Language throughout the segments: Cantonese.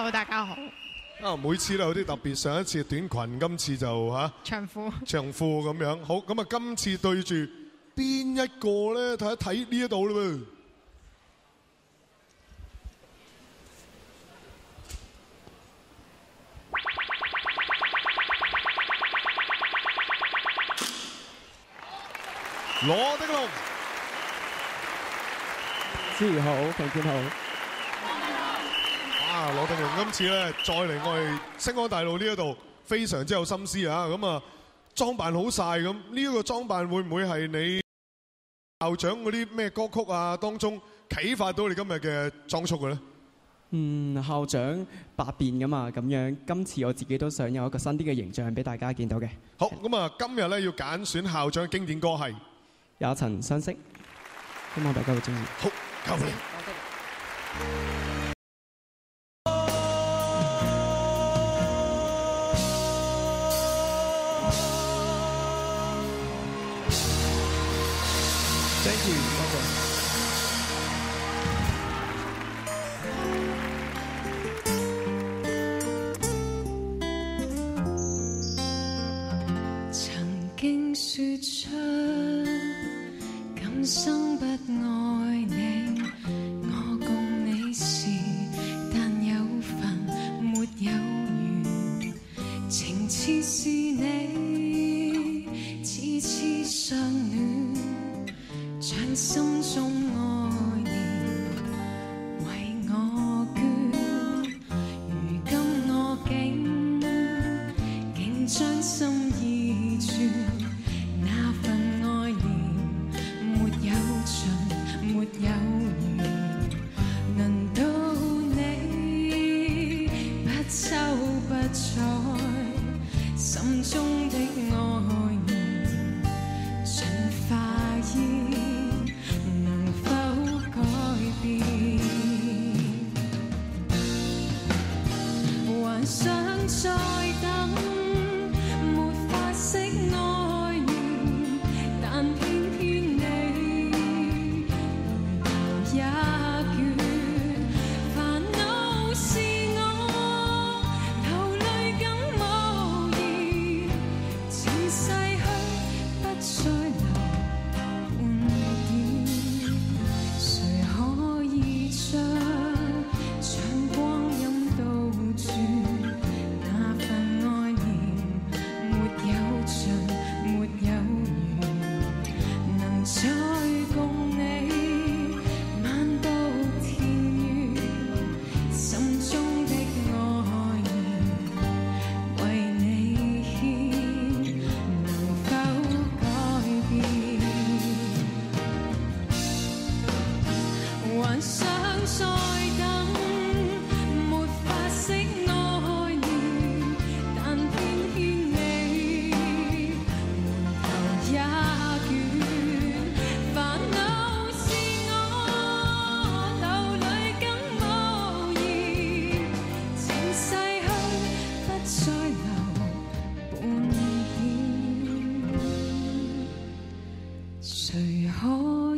Hello， 大家好。每次都有啲特別，上一次短裙，今次就長褲咁樣。好，咁啊，今次對住邊一個咧？睇一睇呢一度啦喎。羅迪龍，思怡好，強健好。羅定龍今次咧再嚟我哋星光大道呢一度，非常之有心思啊！咁啊，裝扮好晒咁，呢一個裝扮會唔會係你校長嗰啲咩歌曲啊當中啟發到你今日嘅裝束嘅咧？校長百變噶嘛，咁樣今次我自己都想有一個新啲嘅形象俾大家見到嘅。好，咁啊，今日咧要揀選校長嘅經典歌係也曾相識，希望大家會中意。好，交俾你。Thank you， 多謝。曾經說出今生不愛你，我共你是但有份沒有緣，情似是你，次次相戀。將心中愛念為我捐，如今我竟將心意轉，那份愛念沒有盡，沒有完。輪到你不瞅不睬，心中的愛念盡化煙。想再等，沒法釋愛念，但偏偏你也倦。煩惱是我頭淚更無言，前逝去不再留半點，誰可以將將光陰倒轉？再共你漫步田園，心中的愛念為你獻，能否改變？還想再等，沒法釋愛念，但偏偏你門頭也誰可以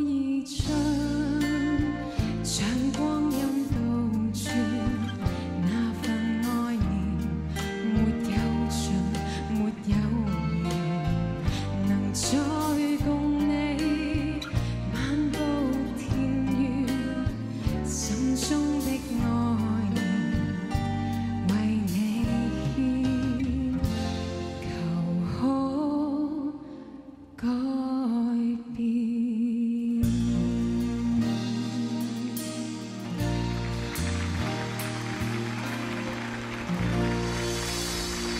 將光陰倒轉？那份愛念沒有盡，沒有完，能再共你漫步田園，心中的愛念為你獻，求可改變。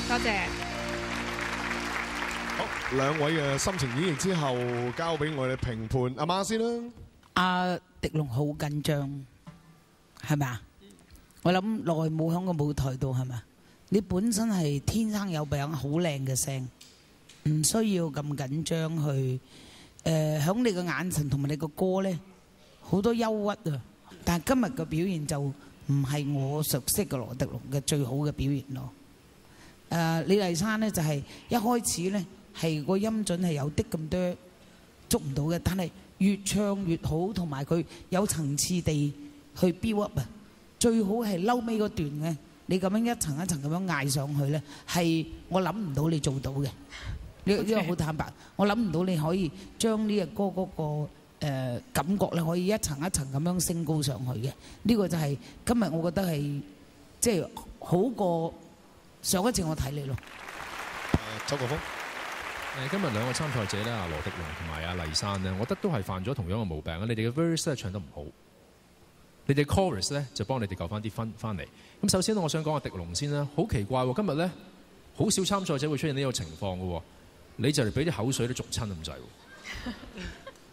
多謝。好，兩位嘅心情演繹之後，交俾我哋評判阿媽先啦。阿迪龍好緊張，係咪啊？我諗耐冇喺個舞台度係咪？你本身係天生有病，好靚嘅聲，唔需要咁緊張去。響你個眼神同埋你個歌呢，好多憂鬱啊！但係今日嘅表現就唔係我熟悉嘅羅迪龍嘅最好嘅表現咯。李麗珊呢，就係一開始呢，係個音準係有啲咁多捉唔到嘅，但係越唱越好，同埋佢有層次地去 build up 啊！最好係嬲尾嗰段嘅你咁樣一層一層咁樣嗌上去咧，係我諗唔到你做到嘅。呢個好坦白，我諗唔到你可以將呢隻歌嗰個感覺咧，可以一層一層咁樣升高上去嘅。呢個就係今日我覺得係即係好過上一次我睇你咯。周國峰。今日兩個參賽者咧，阿羅迪龍同埋阿麗珊咧，我覺得都係犯咗同樣嘅毛病啊！你哋嘅 verse 咧唱得唔好，你哋 chorus 咧就幫你哋救翻啲分翻嚟。咁首先咧，我想講阿迪龍先啦，好奇怪喎！今日咧好少參賽者會出現呢個情況嘅喎，你就嚟俾啲口水都逐親咁滯喎。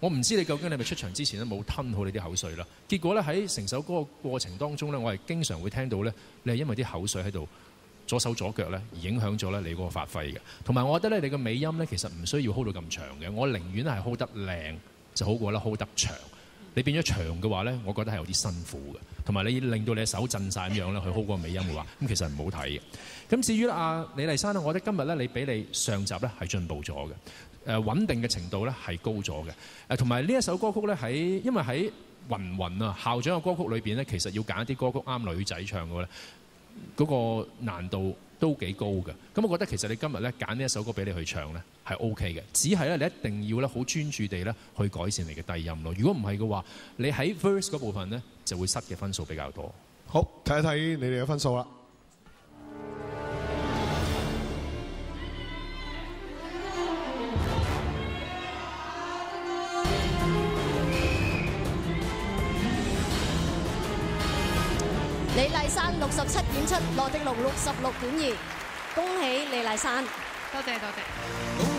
我唔知你究竟你係咪出場之前咧冇吞好你啲口水啦？結果咧喺成首歌嘅過程當中咧，我係經常會聽到咧，你係因為啲口水喺度左手左腳咧，而影響咗咧你嗰個發揮嘅。同埋我覺得咧，你嘅尾音咧其實唔需要 hold 到咁長嘅。我寧願係 hold 得靚就好過咧 hold 得長。你變咗長嘅話咧，我覺得係有啲辛苦嘅。同埋你令到你手震晒咁樣咧，去 hold 個尾音嘅話，咁其實唔好睇嘅。咁至於阿李麗珊咧，我覺得今日咧你比你上集咧係進步咗嘅。穩定嘅程度咧係高咗嘅。同埋呢一首歌曲咧因為喺雲雲啊校長嘅歌曲裏邊咧，其實要揀一啲歌曲啱女仔唱嘅咧。嗰個難度都幾高嘅，咁我覺得其實你今日咧揀呢一首歌俾你去唱咧係 OK 嘅，只係咧你一定要咧好專注地咧去改善你嘅低音咯。如果唔係嘅話，你喺 verse 嗰部分咧就會失嘅分數比較多。好，睇一睇你哋嘅分數啦。李麗珊67.7，羅迪龍66.2，恭喜李麗珊，多謝多謝。